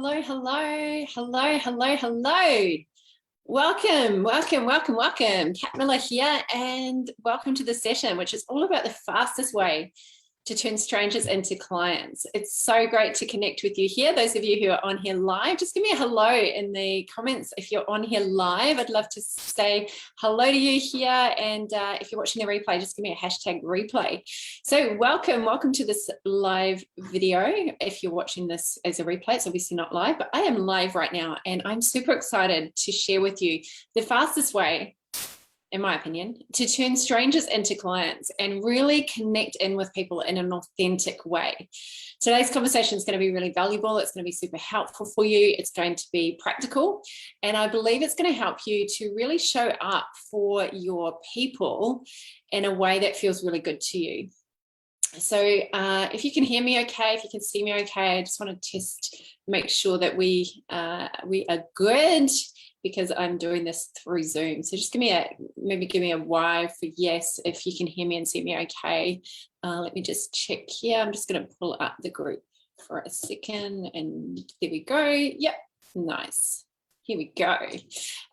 Hello, hello, hello, hello, hello. Welcome. Kat Miller here, and welcome to the session, which is all about the fastest way to turn strangers into clients. It's so great to connect with you here. Those of you who are on here live, just give me a hello in the comments if you're on here live. I'd love to say hello to you here. And if you're watching the replay, just give me a hashtag replay. So welcome to this live video. If you're watching this as a replay, it's obviously not live, but I am live right now, and I'm super excited to share with you the fastest way, in my opinion, to turn strangers into clients and really connect in with people in an authentic way. Today's conversation is going to be really valuable. It's going to be super helpful for you. It's going to be practical. And I believe it's going to help you to really show up for your people in a way that feels really good to you. So if you can hear me okay, if you can see me okay, I just want to test, make sure that we are good, because I'm doing this through Zoom. So just maybe give me a Y for yes if you can hear me and see me okay. Let me just check here. I'm just going to pull up the group for a second, and there we go. Yep, nice. Here we go.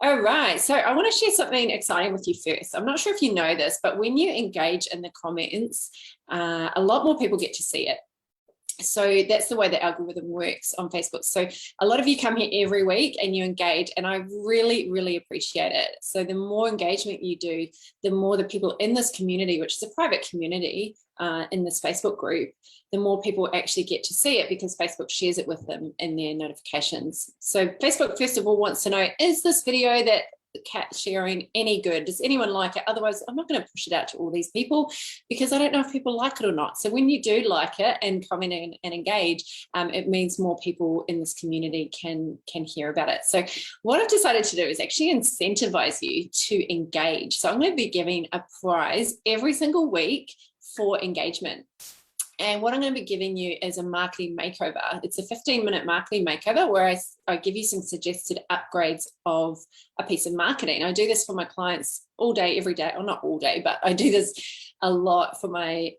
All right, so I want to share something exciting with you first. I'm not sure if you know this, but when you engage in the comments, a lot more people get to see it. So that's the way the algorithm works on Facebook. So a lot of you come here every week and you engage, and I really, really appreciate it. So the more engagement you do, the more the people in this community, which is a private community in this Facebook group, the more people actually get to see it, because Facebook shares it with them in their notifications. So Facebook, first of all, wants to know, is this video that Kat sharing any good? Does anyone like it? Otherwise, I'm not going to push it out to all these people, because I don't know if people like it or not. So when you do like it and comment and engage, it means more people in this community can hear about it. So what I've decided to do is actually incentivize you to engage. So I'm going to be giving a prize every single week for engagement. And what I'm going to be giving you is a marketing makeover. It's a 15-minute marketing makeover where I give you some suggested upgrades of a piece of marketing. I do this for my clients all day, every day, or not all day, but I do this a lot for my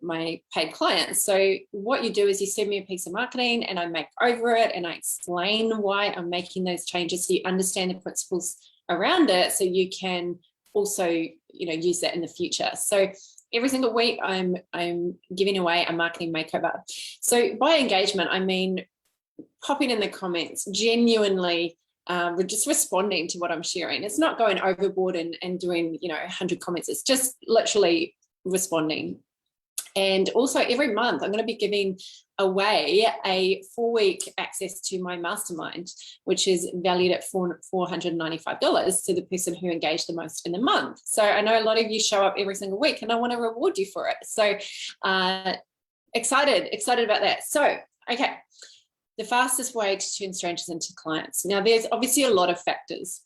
paid clients. So what you do is you send me a piece of marketing and I make over it, and I explain why I'm making those changes so you understand the principles around it, so you can also, use that in the future. So every single week, I'm giving away a marketing makeover. So by engagement, I mean popping in the comments, genuinely just responding to what I'm sharing. It's not going overboard and doing 100 comments. It's just literally responding. And also every month, I'm going to be giving away a 4-week access to my mastermind, which is valued at $495 to the person who engaged the most in the month. So I know a lot of you show up every single week, and I want to reward you for it. So excited about that. So, okay, the fastest way to turn strangers into clients. Now, there's obviously a lot of factors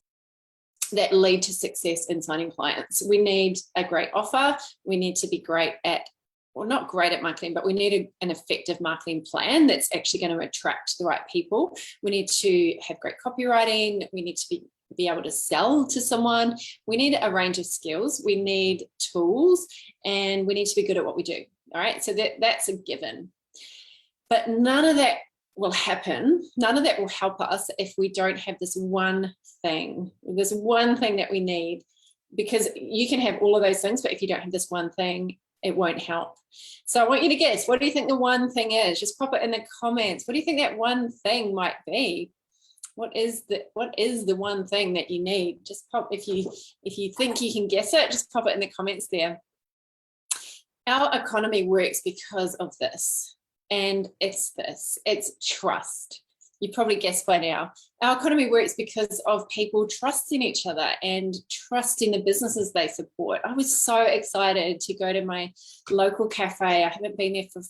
that lead to success in signing clients. We need a great offer. We need to be great at, well, not great at marketing, but we need an effective marketing plan that's actually going to attract the right people. We need to have great copywriting. We need to be able to sell to someone. We need a range of skills. We need tools, and we need to be good at what we do. All right, so that's a given. But none of that will happen. None of that will help us if we don't have this one thing. There's one thing that we need, because you can have all of those things, but if you don't have this one thing, it won't help. So I want you to guess, what do you think the one thing is? Just pop it in the comments. What do you think that one thing might be? What is the one thing that you need? Just pop, if you think you can guess it, just pop it in the comments there. Our economy works because of this, and it's trust. You probably guessed by now. Our economy works because of people trusting each other and trusting the businesses they support. I was so excited to go to my local cafe. I haven't been there for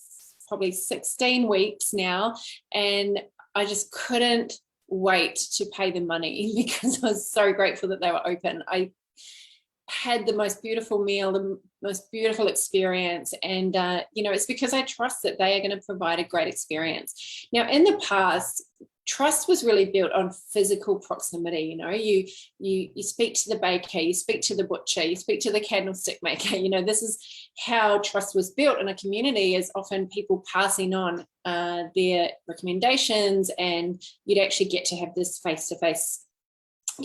probably 16 weeks now, and I just couldn't wait to pay the money because I was so grateful that they were open. had the most beautiful meal, the most beautiful experience. And, it's because I trust that they are going to provide a great experience. Now, in the past, trust was really built on physical proximity. You speak to the baker, you speak to the butcher, you speak to the candlestick maker. This is how trust was built in a community, is often people passing on their recommendations, and you'd actually get to have this face-to-face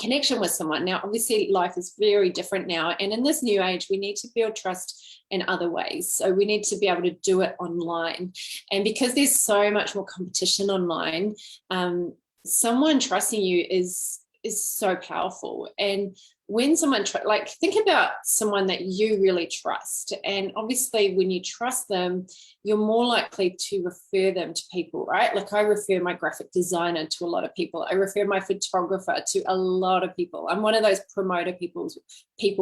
connection with someone. Now, obviously, life is very different now. And in this new age, we need to build trust in other ways. So we need to be able to do it online. And because there's so much more competition online, someone trusting you is so powerful. And when someone, think about someone that you really trust. And obviously, when you trust them, you're more likely to refer them to people, right? Like, I refer my graphic designer to a lot of people. I refer my photographer to a lot of people. I'm one of those promoter people.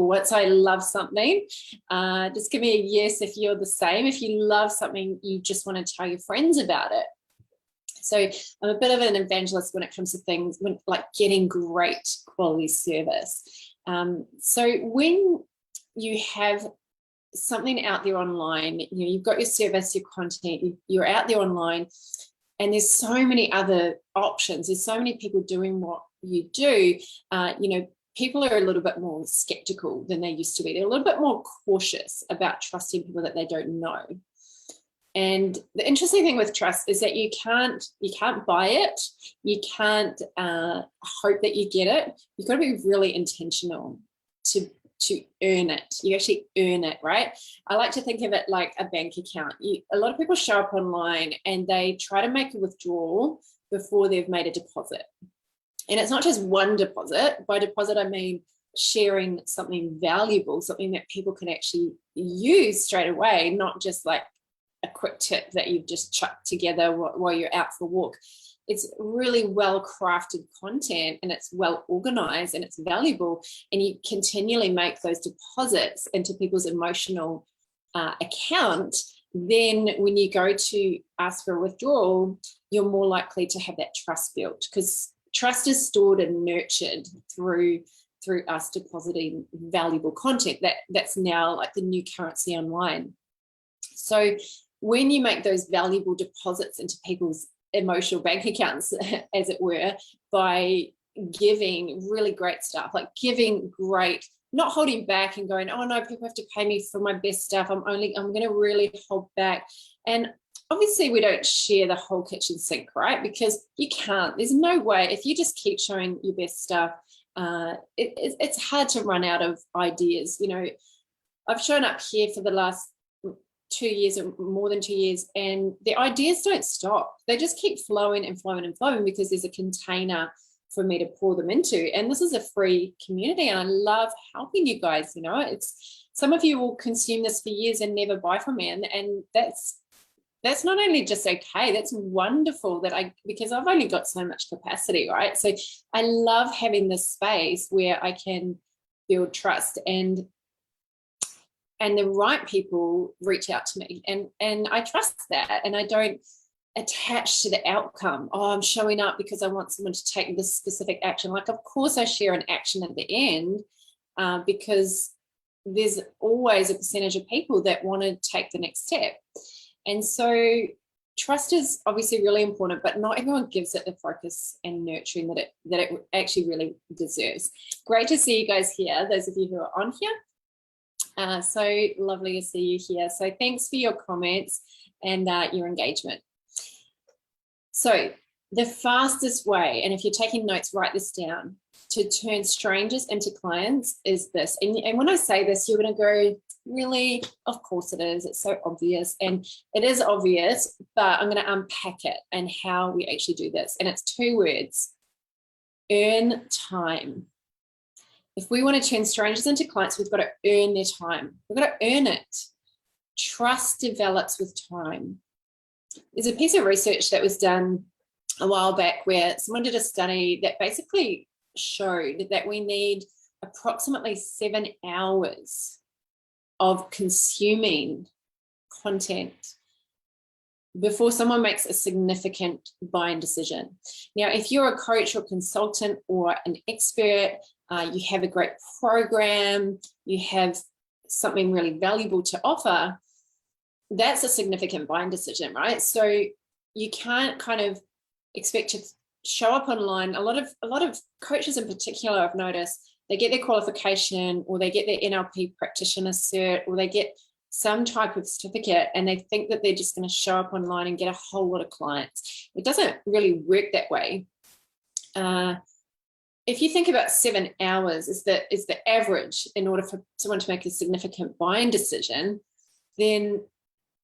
Once I love something, just give me a yes if you're the same. If you love something, you just want to tell your friends about it. So I'm a bit of an evangelist when it comes to things like getting great quality service. So when you have something out there online, you've got your service, your content, you're out there online, and there's so many other options. There's so many people doing what you do. People are a little bit more skeptical than they used to be. They're a little bit more cautious about trusting people that they don't know. And the interesting thing with trust is that you can't buy it. You can't hope that you get it. You've got to be really intentional to earn it. You actually earn it, right? I like to think of it like a bank account. A lot of people show up online and they try to make a withdrawal before they've made a deposit. And it's not just one deposit. By deposit, I mean sharing something valuable, something that people can actually use straight away, not just like a quick tip that you've just chucked together while you're out for a walk. It's really well-crafted content, and it's well organized, and it's valuable, and you continually make those deposits into people's emotional account. Then when you go to ask for a withdrawal, you're more likely to have that trust built, because trust is stored and nurtured through us depositing valuable content. That's now like the new currency online. So when you make those valuable deposits into people's emotional bank accounts, as it were, by giving really great stuff, like giving great, not holding back and going, oh no, people have to pay me for my best stuff. I'm going to really hold back. And obviously we don't share the whole kitchen sink, right? Because you can't, there's no way. If you just keep showing your best stuff, it's hard to run out of ideas. I've shown up here for the last 2 years or more than 2 years, and the ideas don't stop. They just keep flowing and flowing and flowing, because there's a container for me to pour them into. And this is a free community, and I love helping you guys. It's, some of you will consume this for years and never buy from me, and that's not only just okay, that's wonderful, because I've only got so much capacity, right? So I love having this space where I can build trust, and the right people reach out to me, and I trust that, and I don't attach to the outcome. Oh, I'm showing up because I want someone to take this specific action. Like, of course I share an action at the end, because there's always a percentage of people that want to take the next step. And so trust is obviously really important, but not everyone gives it the focus and nurturing that it actually really deserves. Great to see you guys here, those of you who are on here. So lovely to see you here. So thanks for your comments and your engagement. So the fastest way, and if you're taking notes, write this down, to turn strangers into clients is this. And when I say this, you're going to go, really? Of course it is. It's so obvious. And it is obvious, but I'm going to unpack it and how we actually do this. And it's 2 words: earn time. If we want to turn strangers into clients, we've got to earn their time. We've got to earn it. Trust develops with time. There's a piece of research that was done a while back where someone did a study that basically showed that we need approximately 7 hours of consuming content before someone makes a significant buying decision. Now, if you're a coach or consultant or an expert, you have a great program, you have something really valuable to offer, that's a significant buying decision, right? So you can't kind of expect to show up online. A lot of coaches in particular, I've noticed, they get their qualification or they get their NLP practitioner cert or they get some type of certificate and they think that they're just going to show up online and get a whole lot of clients. It doesn't really work that way. If you think about 7 hours is the average in order for someone to make a significant buying decision, then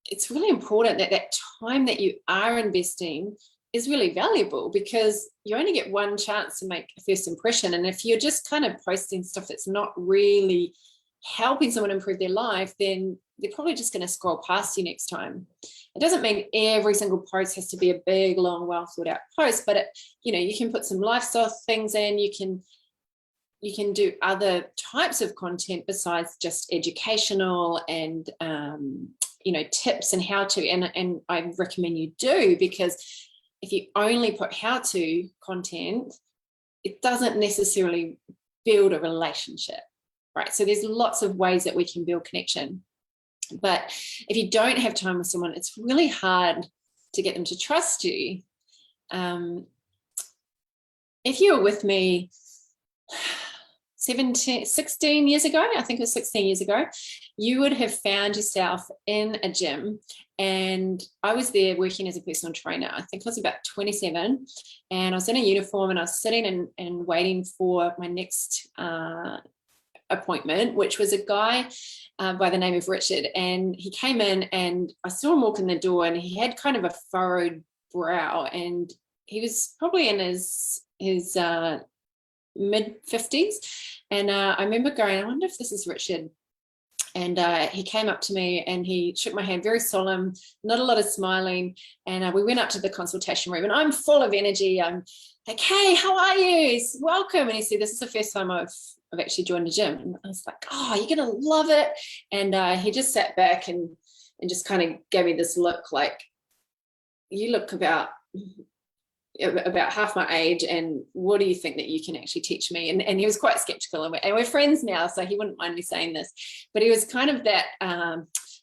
it's really important that that time that you are investing is really valuable, because you only get one chance to make a first impression. And if you're just kind of posting stuff that's not really helping someone improve their life, then they're probably just going to scroll past you next time. It doesn't mean every single post has to be a big, long, well thought out post, but you can put some lifestyle things in. You can do other types of content besides just educational and tips and how to, and I recommend you do, because if you only put how-to content, it doesn't necessarily build a relationship, right? So there's lots of ways that we can build connection. But if you don't have time with someone, it's really hard to get them to trust you. If you were with me 16 years ago, I think it was 16 years ago, you would have found yourself in a gym, and I was there working as a personal trainer. I think I was about 27, and I was in a uniform and I was sitting and waiting for my next appointment, which was a guy by the name of Richard. And he came in and I saw him walk in the door, and he had kind of a furrowed brow, and he was probably in his mid-50s. And I remember going, I wonder if this is Richard. And he came up to me and he shook my hand, very solemn, not a lot of smiling. And we went up to the consultation room, and I'm full of energy. I'm like, hey, how are you? He's welcome. And he said, this is the first time I've actually joined a gym. And I was like, oh, you're going to love it. And he just sat back and just kind of gave me this look like, you look about half my age, and what do you think that you can actually teach me? And he was quite skeptical, and we're friends now, so he wouldn't mind me saying this, but he was kind of that I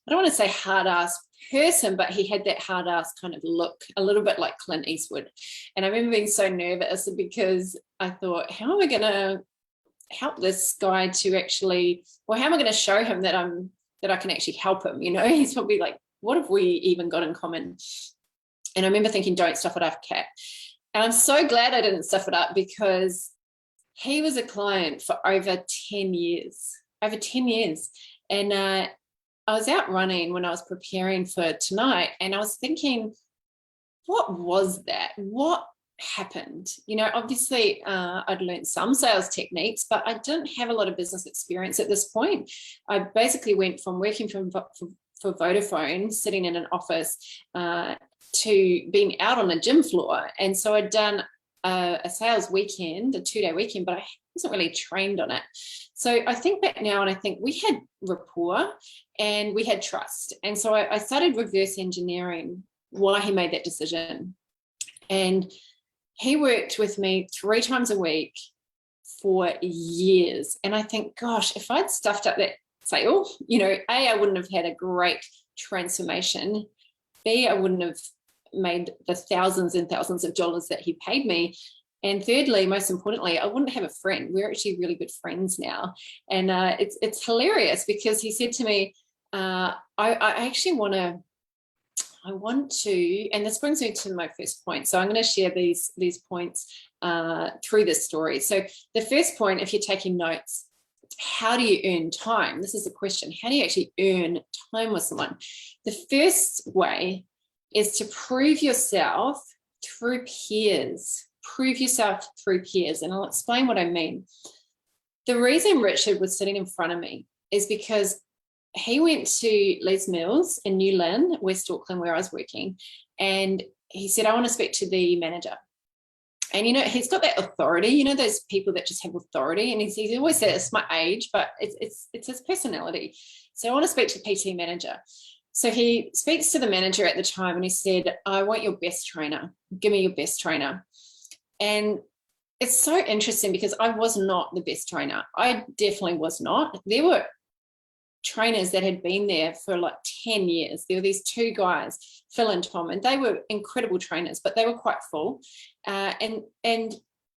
don't want to say hard-ass person, but he had that hard-ass kind of look, a little bit like Clint Eastwood. And I remember being so nervous because I thought, how am I going to help this guy to actually, well, how am I going to show him that I can actually help him? He's probably like, what have we even got in common? And I remember thinking, don't stuff it up, Kat. And I'm so glad I didn't stuff it up, because he was a client for over 10 years. And I was out running when I was preparing for tonight, and I was thinking, what was that? What happened? Obviously I'd learned some sales techniques, but I didn't have a lot of business experience at this point. I basically went from working for Vodafone, sitting in an office, to being out on a gym floor. And so I'd done a sales weekend, a 2-day weekend, but I wasn't really trained on it. So I think back now and I think we had rapport and we had trust. And so I started reverse engineering why he made that decision. And he worked with me 3 times a week for years. And I think, gosh, if I'd stuffed up that sale, A, I wouldn't have had a great transformation. B, I wouldn't have made the thousands and thousands of dollars that he paid me. And thirdly, most importantly, I wouldn't have a friend. We're actually really good friends now. And it's hilarious, because he said to me, I actually want to, and this brings me to my first point. So I'm going to share these points through this story. So the first point, if you're taking notes, how do you earn time? This is the question. How do you actually earn time with someone? The first way is to prove yourself through peers. Prove yourself through peers. And I'll explain what I mean. The reason Richard was sitting in front of me is because he went to Les Mills in New Lynn, West Auckland, where I was working. And he said, I want to speak to the manager. And, he's got that authority, those people that just have authority. And he's always said, it's my age, but it's his personality. So I want to speak to the PT manager. So he speaks to the manager at the time and he said, I want your best trainer. Give me your best trainer. And it's so interesting because I was not the best trainer. I definitely was not. There were trainers that had been there for like 10 years. There were these two guys, Phil and Tom, and they were incredible trainers, but they were quite full. And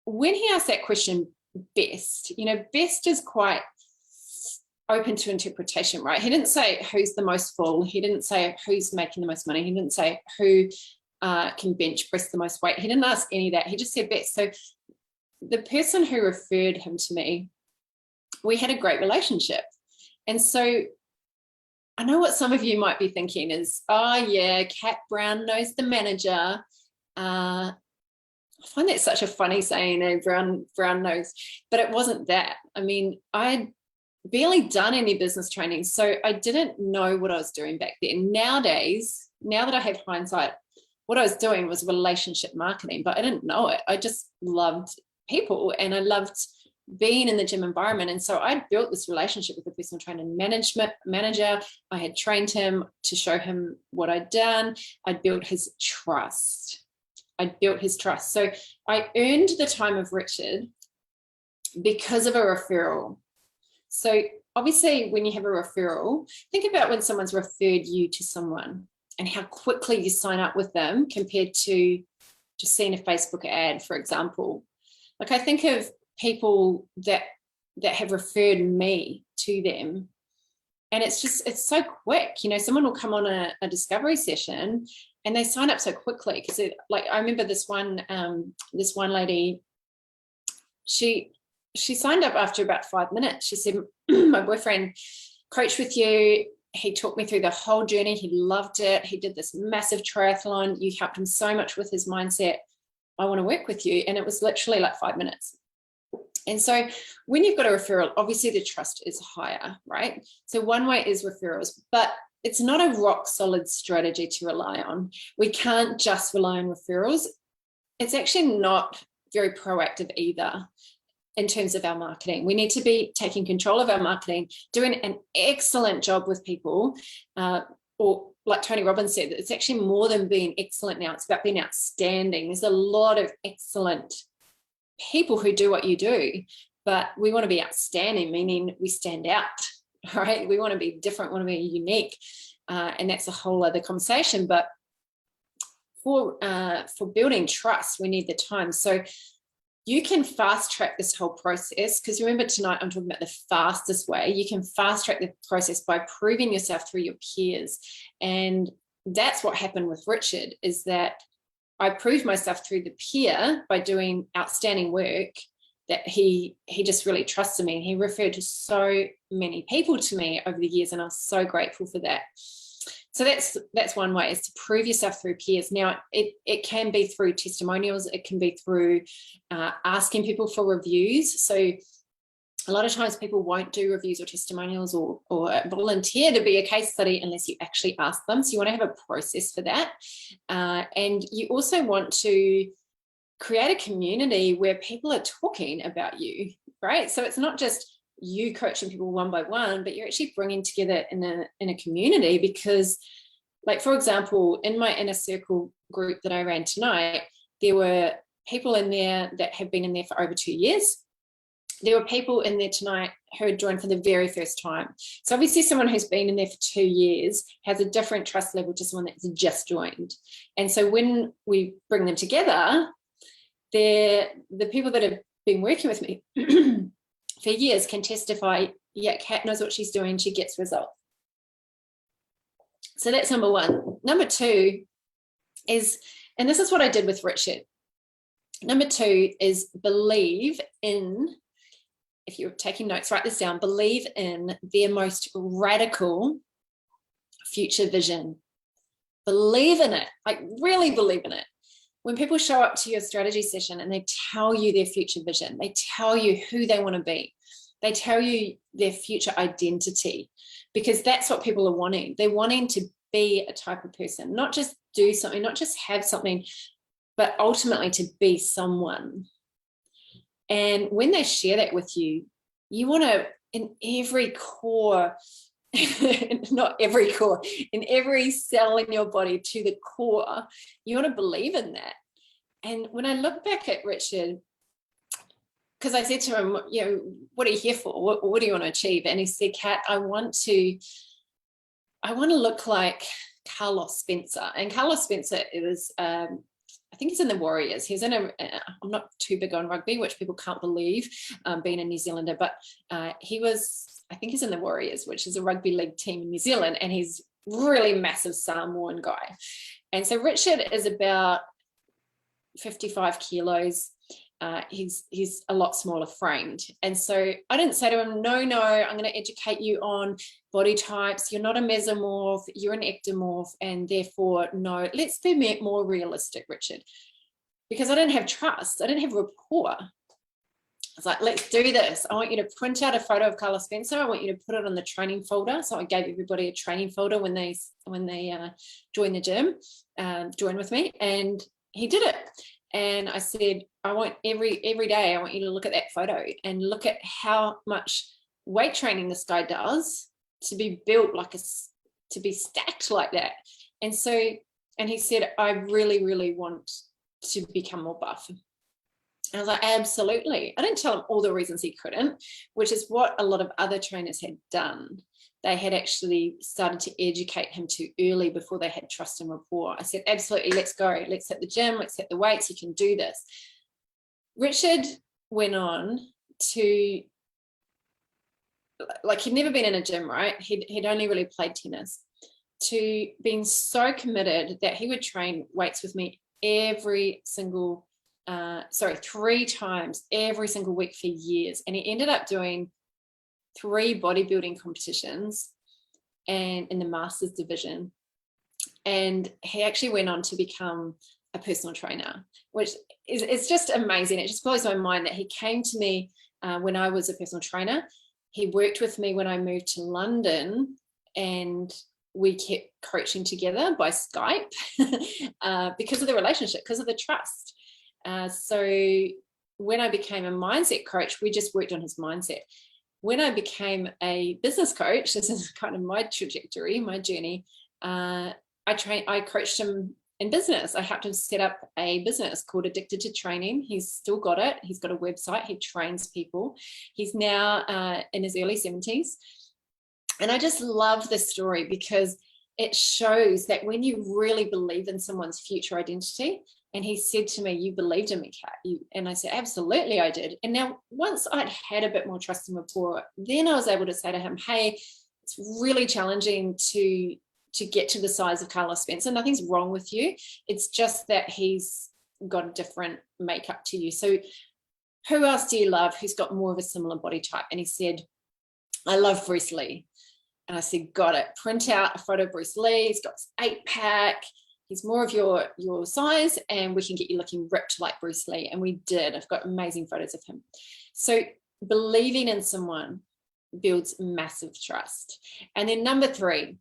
when he asked that question, best, best is quite open to interpretation, right? He didn't say who's the most full. He didn't say who's making the most money. He didn't say who can bench press the most weight. He didn't ask any of that. He just said best. So the person who referred him to me, we had a great relationship. And so I know what some of you might be thinking is, oh yeah, Kat Brown knows the manager. I find that such a funny saying, Brown knows, but it wasn't that. I mean, I had barely done any business training, so I didn't know what I was doing back then. Nowadays, now that I have hindsight, what I was doing was relationship marketing, but I didn't know it. I just loved people and I loved being in the gym environment. And so I built this relationship with the personal trainer and manager. I had trained him to show him what I'd done. I'd built his trust. So I earned the time of Richard because of a referral. So obviously when you have a referral, think about when someone's referred you to someone and how quickly you sign up with them compared to just seeing a Facebook ad, for example. Like I think of people that have referred me to them, and it's so quick. Someone will come on a discovery session and they sign up so quickly because like I remember this one lady, she signed up after about 5 minutes. She said, my boyfriend coached with you. He took me through the whole journey. He loved it. He did this massive triathlon. You helped him so much with his mindset. I want to work with you. And it was literally like 5 minutes. And so when you've got a referral, obviously the trust is higher, right? So one way is referrals, but it's not a rock solid strategy to rely on. We can't just rely on referrals. It's actually not very proactive either in terms of our marketing. We need to be taking control of our marketing, doing an excellent job with people, or like Tony Robbins said, it's actually more than being excellent now. It's about being outstanding. There's a lot of excellent people who do what you do, but we want to be outstanding, meaning we stand out, right? We want to be different, want to be unique. And that's a whole other conversation. But for building trust, we need the time. So you can fast track this whole process, because remember tonight I'm talking about the fastest way. You can fast track the process by proving yourself through your peers. And that's what happened with Richard, is that I proved myself through the peer by doing outstanding work, that he just really trusted me. He referred to so many people to me over the years, and I was so grateful for that. So that's one way, is to prove yourself through peers. Now, it can be through testimonials. It can be through asking people for reviews. So a lot of times people won't do reviews or testimonials or volunteer to be a case study unless you actually ask them. So you want to have a process for that. And you also want to create a community where people are talking about you, right? So it's not just you coaching people one by one, but you're actually bringing together in a community. Because, like, for example, in my inner circle group that I ran tonight, there were people in there that have been in there for over 2 years. There were people in there tonight who had joined for the very first time. So obviously someone who's been in there for 2 years has a different trust level to someone that's just joined. And so when we bring them together, the people that have been working with me for years can testify, yeah, Kat knows what she's doing, she gets results. So that's number one. Number two is, and this is what I did with Richard. Number two is believe in, if you're taking notes, write this down, believe in their most radical future vision. Believe in it, like really believe in it. When people show up to your strategy session and they tell you their future vision, they tell you who they want to be, they tell you their future identity, because that's what people are wanting. They're wanting to be a type of person, not just do something, not just have something, but ultimately to be someone. And when they share that with you, you want to, in every core not every core, in every cell in your body to the core. You want to believe in that. And when I look back at Richard, because I said to him, you know, what are you here for? What do you want to achieve? And he said, Kat, I want to look like Carlos Spencer. And Carlos Spencer, it was, I think he's in the Warriors. He's in I'm not too big on rugby, which people can't believe, being a New Zealander, but I think he's in the Warriors, which is a rugby league team in New Zealand, and he's really massive Samoan guy. And so Richard is about 55 kilos. He's a lot smaller framed. And so I didn't say to him, no, I'm going to educate you on body types. You're not a mesomorph, you're an ectomorph, and therefore, no, let's be more realistic, Richard. Because I didn't have trust. I didn't have rapport. I was like, let's do this. I want you to print out a photo of Carlos Spencer. I want you to put it on the training folder. So I gave everybody a training folder when they join the gym, join with me, and he did it. And I said, I want every day, I want you to look at that photo and look at how much weight training this guy does to be built to be stacked like that. And so, and he said, I really, really want to become more buff. And I was like, absolutely. I didn't tell him all the reasons he couldn't, which is what a lot of other trainers had done. They had actually started to educate him too early before they had trust and rapport. I said, absolutely, let's go. Let's hit the gym. Let's hit the weights. You can do this. Richard went on to, like, he'd never been in a gym, right? He'd only really played tennis, to being so committed that he would train weights with me 3 times every single week for years. And he ended up doing 3 bodybuilding competitions and in the masters division. And he actually went on to become a personal trainer, which is just amazing. It just blows my mind that he came to me when I was a personal trainer. He worked with me when I moved to London, and we kept coaching together by Skype because of the relationship, because of the trust. So when I became a mindset coach, we just worked on his mindset. When I became a business coach, this is kind of my trajectory, my journey, I coached him in business. I helped him set up a business called Addicted to Training. He's still got it. He's got a website. He trains people. He's now in his early 70s. And I just love this story because it shows that when you really believe in someone's future identity, and he said to me, you believed in me, Kat. And I said, absolutely, I did. And now once I'd had a bit more trust and rapport, then I was able to say to him, hey, it's really challenging to get to the size of Carlos Spencer. Nothing's wrong with you. It's just that he's got a different makeup to you. So who else do you love who's got more of a similar body type? And he said, I love Bruce Lee. And I said, got it. Print out a photo of Bruce Lee. He's got this 8-pack. He's more of your size, and we can get you looking ripped like Bruce Lee. And we did. I've got amazing photos of him. So believing in someone builds massive trust. And then number three,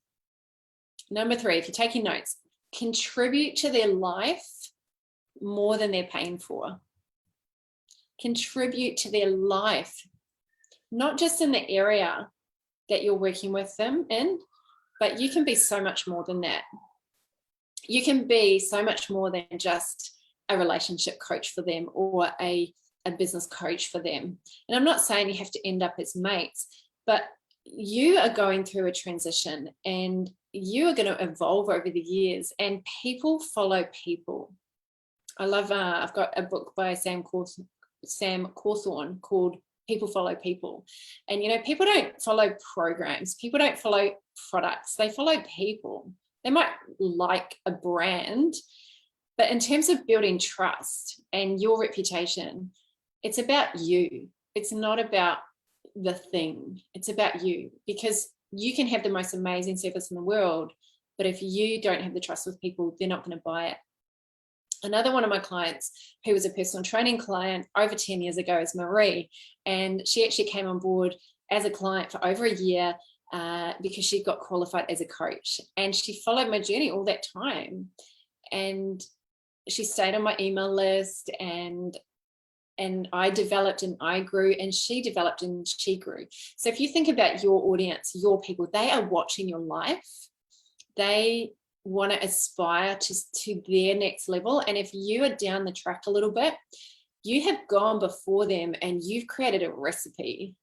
if you're taking notes, contribute to their life more than they're paying for. Contribute to their life, not just in the area that you're working with them in, but you can be so much more than that. You can be so much more than just a relationship coach for them or a business coach for them. And I'm not saying you have to end up as mates, but you are going through a transition and you are going to evolve over the years, and people follow people. I love, I've got a book by Sam Cawthorn called People Follow People. And, you know, people don't follow programs. People don't follow products. They follow people. They might like a brand, but in terms of building trust and your reputation, it's about you. It's not about the thing. It's about you, because you can have the most amazing service in the world, but if you don't have the trust with people, they're not going to buy it. Another one of my clients who was a personal training client over 10 years ago is Marie, and she actually came on board as a client for over a year because she got qualified as a coach, and she followed my journey all that time, and she stayed on my email list, and and I developed and I grew, and she developed and she grew. So if you think about your audience, your people, they are watching your life. They want to aspire to their next level. And if you are down the track a little bit, you have gone before them and you've created a recipe.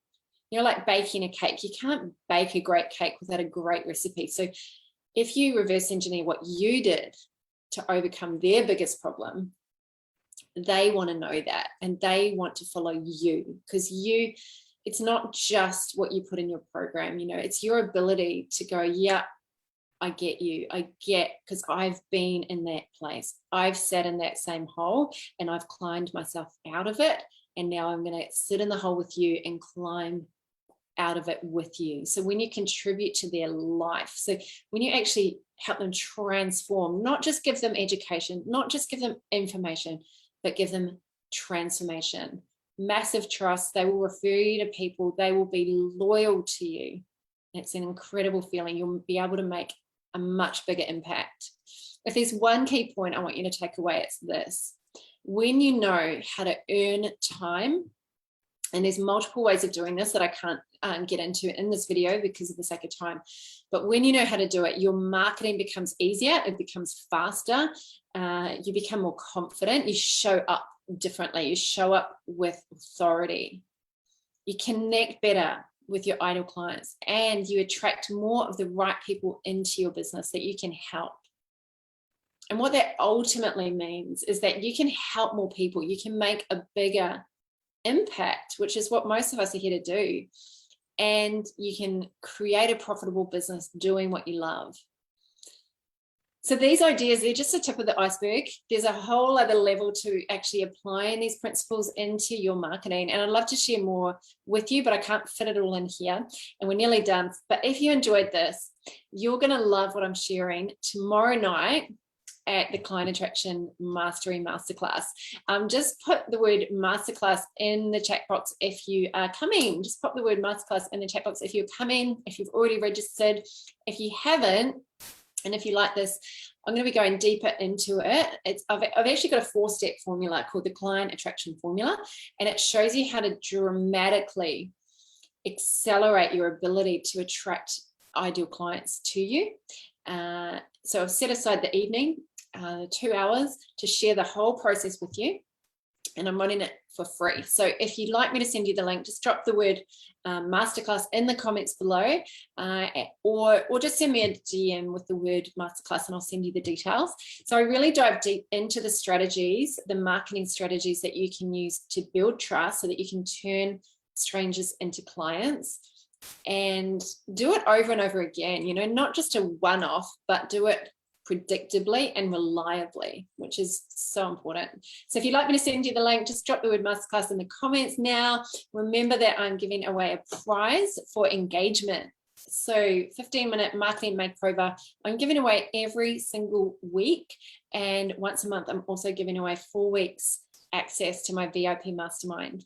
You know, like baking a cake. You can't bake a great cake without a great recipe. So if you reverse engineer what you did to overcome their biggest problem, they want to know that, and they want to follow you, because it's not just what you put in your program, you know, it's your ability to go, yeah, I get you. I get, because I've been in that place. I've sat in that same hole and I've climbed myself out of it. And now I'm going to sit in the hole with you and climb out of it with you. So when you contribute to their life, so when you actually help them transform, not just give them education, not just give them information, but give them transformation, massive trust. They will refer you to people. They will be loyal to you. It's an incredible feeling. You'll be able to make a much bigger impact. If there's one key point I want you to take away, it's this. When you know how to earn time, and there's multiple ways of doing this that I can't get into in this video because of the sake of time, but when you know how to do it, your marketing becomes easier, it becomes faster, you become more confident, you show up differently, you show up with authority, you connect better with your ideal clients, and you attract more of the right people into your business that you can help. And what that ultimately means is that you can help more people, you can make a bigger impact, which is what most of us are here to do. And you can create a profitable business doing what you love. So these ideas, they're just a tip of the iceberg. There's a whole other level to actually applying these principles into your marketing. And I'd love to share more with you, but I can't fit it all in here. And we're nearly done. But if you enjoyed this, you're going to love what I'm sharing tomorrow night at the Client Attraction Mastery Masterclass. Just put the word masterclass in the chat box if you are coming. Just pop the word masterclass in the chat box if you're coming, if you've already registered. If you haven't, and if you like this, I'm going to be going deeper into it. I've actually got a 4-step formula called the Client Attraction Formula, and it shows you how to dramatically accelerate your ability to attract ideal clients to you. So I've set aside the evening, 2 hours, to share the whole process with you, and I'm running it for free. So if you'd like me to send you the link, just drop the word masterclass in the comments below, or just send me a DM with the word masterclass and I'll send you the details. So I really dive deep into the strategies, the marketing strategies that you can use to build trust so that you can turn strangers into clients, and do it over and over again, you know, not just a one-off, but do it predictably and reliably, which is so important. So if you'd like me to send you the link, just drop the word masterclass in the comments now. Remember that I'm giving away a prize for engagement. So 15-minute marketing makeover, I'm giving away every single week. And once a month, I'm also giving away 4 weeks access to my VIP mastermind.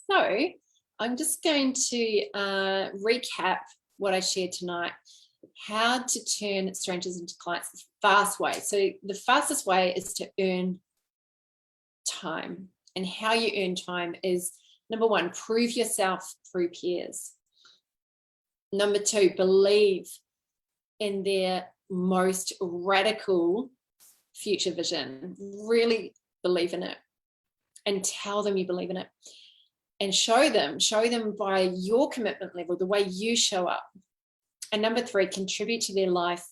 So I'm just going to recap what I shared tonight. How to turn strangers into clients the fast way. So the fastest way is to earn time. And how you earn time is, number 1, prove yourself through peers. Number 2, believe in their most radical future vision. Really believe in it and tell them you believe in it. And show them by your commitment level, the way you show up. And number 3, contribute to their life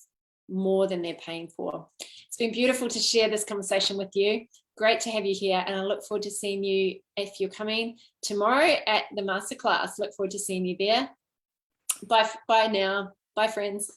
more than they're paying for. It's been beautiful to share this conversation with you. Great to have you here. And I look forward to seeing you if you're coming tomorrow at the masterclass. Look forward to seeing you there. Bye now. Bye, friends.